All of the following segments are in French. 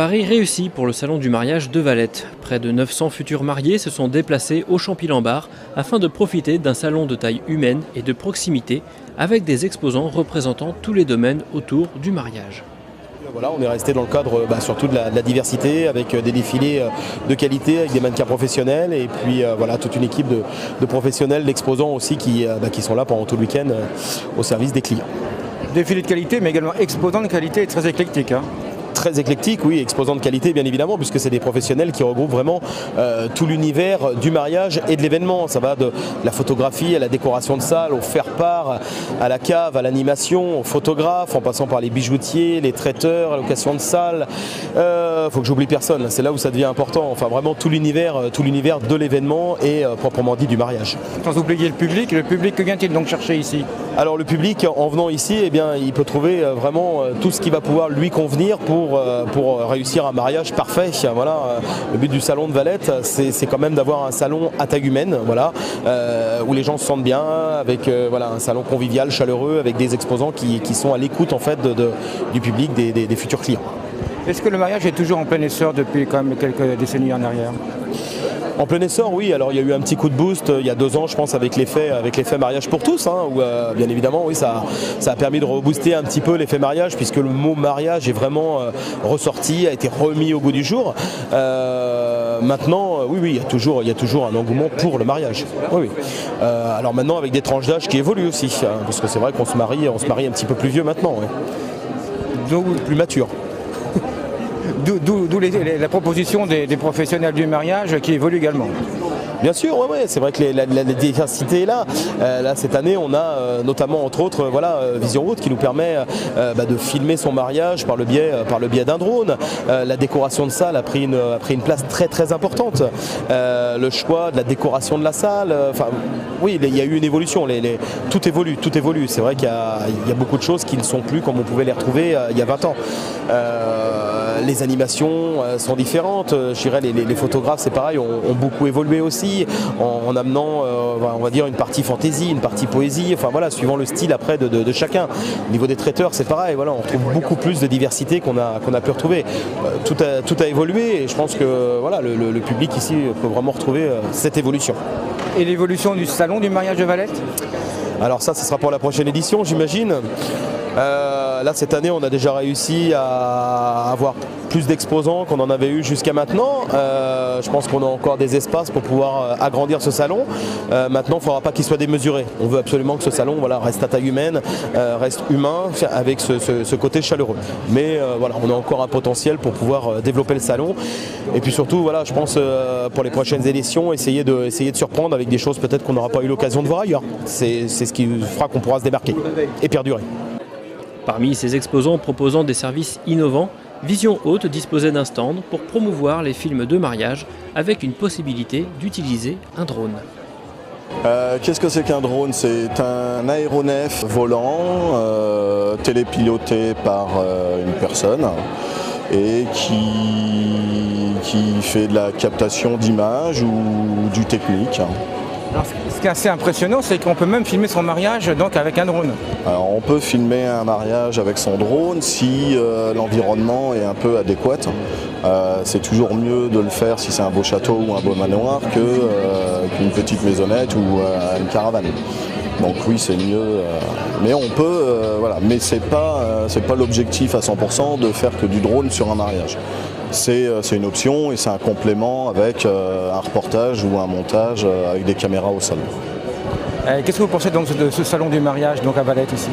Paris réussi pour le salon du mariage de Valette. Près de 900 futurs mariés se sont déplacés au Champy-Lambart afin de profiter d'un salon de taille humaine et de proximité avec des exposants représentant tous les domaines autour du mariage. Voilà, on est resté dans le cadre surtout de la diversité, avec des défilés de qualité, avec des mannequins professionnels et puis voilà, toute une équipe de professionnels, d'exposants aussi qui sont là pendant tout le week-end au service des clients. Défilé de qualité mais également exposants de qualité et très éclectique. Très éclectique, oui, exposants de qualité bien évidemment, puisque c'est des professionnels qui regroupent vraiment tout l'univers du mariage et de l'événement. Ça va de la photographie à la décoration de salle, au faire-part, à la cave, à l'animation, aux photographes, en passant par les bijoutiers, les traiteurs, la location de salle. Faut que j'oublie personne, c'est là où ça devient important. Enfin vraiment tout l'univers de l'événement et proprement dit du mariage. Sans oublier le public que vient-il donc chercher ici? Alors le public, en venant ici, eh bien, il peut trouver vraiment tout ce qui va pouvoir lui convenir pour réussir un mariage parfait. Voilà, le but du salon de Valette, c'est quand même d'avoir un salon à taille humaine, voilà, où les gens se sentent bien, avec un salon convivial, chaleureux, avec des exposants qui sont à l'écoute en fait du public, des futurs clients. Est-ce que le mariage est toujours en plein essor depuis quand même quelques décennies en arrière? En plein essor, oui. Alors il y a eu un petit coup de boost il y a 2 ans, je pense, avec l'effet mariage pour tous, où bien évidemment, oui, ça a permis de rebooster un petit peu l'effet mariage, puisque le mot mariage est vraiment ressorti, a été remis au goût du jour. Maintenant, oui, il y a toujours un engouement pour le mariage. Oui. Alors maintenant, avec des tranches d'âge qui évoluent aussi, parce que c'est vrai qu'on se marie un petit peu plus vieux maintenant, oui. Donc plus mature. D'où la proposition des professionnels du mariage qui évolue également. Bien sûr, ouais, c'est vrai que la diversité est là. Là, cette année, on a notamment, entre autres, Vision Route qui nous permet de filmer son mariage par le biais d'un drone. La décoration de salle a pris une place très très importante. Le choix de la décoration de la salle, oui, il y a eu une évolution. Tout évolue. C'est vrai qu'il y a beaucoup de choses qui ne sont plus comme on pouvait les retrouver il y a 20 ans. Les animations sont différentes. Je dirais les photographes, c'est pareil, ont beaucoup évolué aussi. En amenant, on va dire, une partie fantaisie, une partie poésie, suivant le style après de chacun. Au niveau des traiteurs, c'est pareil, on retrouve beaucoup plus de diversité qu'on a pu retrouver. Tout a évolué et je pense que le public ici peut vraiment retrouver cette évolution. Et l'évolution du salon du mariage de Valette? Alors ça sera pour la prochaine édition, j'imagine. Là, cette année, on a déjà réussi à avoir plus d'exposants qu'on en avait eu jusqu'à maintenant. Je pense qu'on a encore des espaces pour pouvoir agrandir ce salon. Maintenant, il ne faudra pas qu'il soit démesuré. On veut absolument que ce salon reste à taille humaine, reste humain, avec ce côté chaleureux. Mais on a encore un potentiel pour pouvoir développer le salon. Et puis surtout, je pense pour les prochaines éditions, essayer de surprendre avec des choses peut-être qu'on n'aura pas eu l'occasion de voir ailleurs. C'est ce qui fera qu'on pourra se démarquer et perdurer. Parmi ces exposants proposant des services innovants, Vision Haute disposait d'un stand pour promouvoir les films de mariage avec une possibilité d'utiliser un drone. Qu'est-ce que c'est qu'un drone? C'est un aéronef volant télépiloté par une personne et qui fait de la captation d'images ou du technique. Alors, ce qui est assez impressionnant, c'est qu'on peut même filmer son mariage donc avec un drone. Alors, on peut filmer un mariage avec son drone si l'environnement est un peu adéquat. C'est toujours mieux de le faire si c'est un beau château ou un beau manoir qu'une petite maisonnette ou une caravane. Donc oui, c'est mieux, mais on peut, mais c'est pas l'objectif à 100% de faire que du drone sur un mariage. C'est une option et c'est un complément avec un reportage ou un montage avec des caméras au salon. Qu'est-ce que vous pensez donc de ce salon du mariage donc à Valette ici?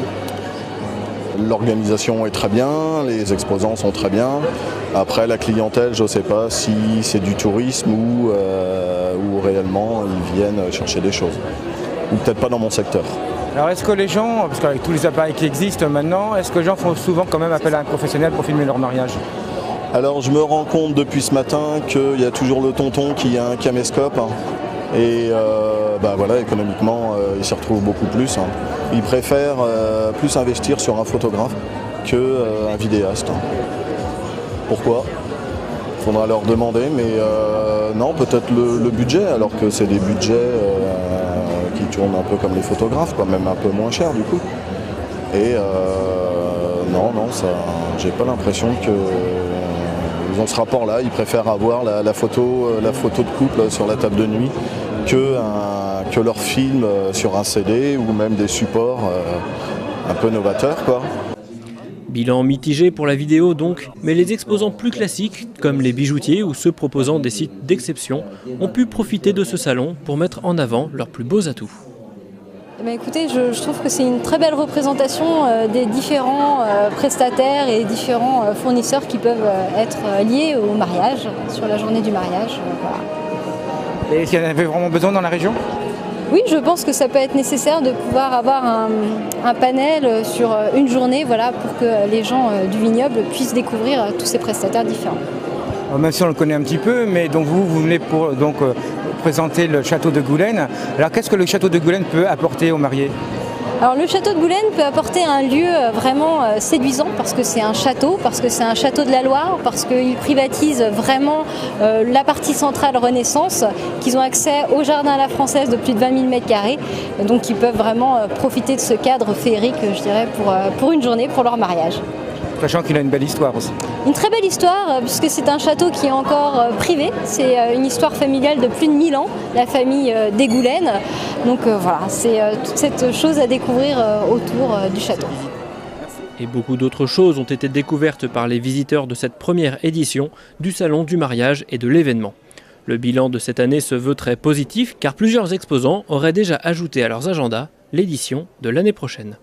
L'organisation est très bien, les exposants sont très bien. Après la clientèle, je ne sais pas si c'est du tourisme ou réellement ils viennent chercher des choses. Ou peut-être pas dans mon secteur. Alors est-ce que les gens, parce qu'avec tous les appareils qui existent maintenant, est-ce que les gens font souvent quand même appel à un professionnel pour filmer leur mariage? Alors je me rends compte depuis ce matin qu'il y a toujours le tonton qui a un caméscope et économiquement il s'y retrouve beaucoup plus. Il préfère plus investir sur un photographe qu'un vidéaste. Pourquoi? Il faudra leur demander, mais non, peut-être le budget, alors que c'est des budgets qui tournent un peu comme les photographes, même un peu moins cher du coup. Et non, ça, j'ai pas l'impression que ont ce rapport-là, ils préfèrent avoir la photo de couple sur la table de nuit que leur film sur un CD ou même des supports un peu novateurs, quoi. Bilan mitigé pour la vidéo donc, mais les exposants plus classiques, comme les bijoutiers ou ceux proposant des sites d'exception, ont pu profiter de ce salon pour mettre en avant leurs plus beaux atouts. Écoutez, je trouve que c'est une très belle représentation des différents prestataires et différents fournisseurs qui peuvent être liés au mariage, sur la journée du mariage. Voilà. Et est-ce qu'il y en avait vraiment besoin dans la région ? Oui, je pense que ça peut être nécessaire de pouvoir avoir un panel sur une journée, voilà, pour que les gens du vignoble puissent découvrir tous ces prestataires différents. Même si on le connaît un petit peu, mais donc vous venez pour présenter le château de Goulaine. Alors qu'est-ce que le château de Goulaine peut apporter aux mariés ? Alors le château de Goulaine peut apporter un lieu vraiment séduisant parce que c'est un château, parce que c'est un château de la Loire, parce qu'il privatise vraiment la partie centrale Renaissance, qu'ils ont accès au jardin à la française de plus de 20 000 m², donc ils peuvent vraiment profiter de ce cadre féerique, je dirais, pour une journée, pour leur mariage. Sachant qu'il a une belle histoire aussi. Une très belle histoire, puisque c'est un château qui est encore privé. C'est une histoire familiale de plus de 1000 ans, la famille des Goulaine. Donc voilà, c'est toute cette chose à découvrir autour du château. Et beaucoup d'autres choses ont été découvertes par les visiteurs de cette première édition du Salon du mariage et de l'événement. Le bilan de cette année se veut très positif car plusieurs exposants auraient déjà ajouté à leurs agendas l'édition de l'année prochaine.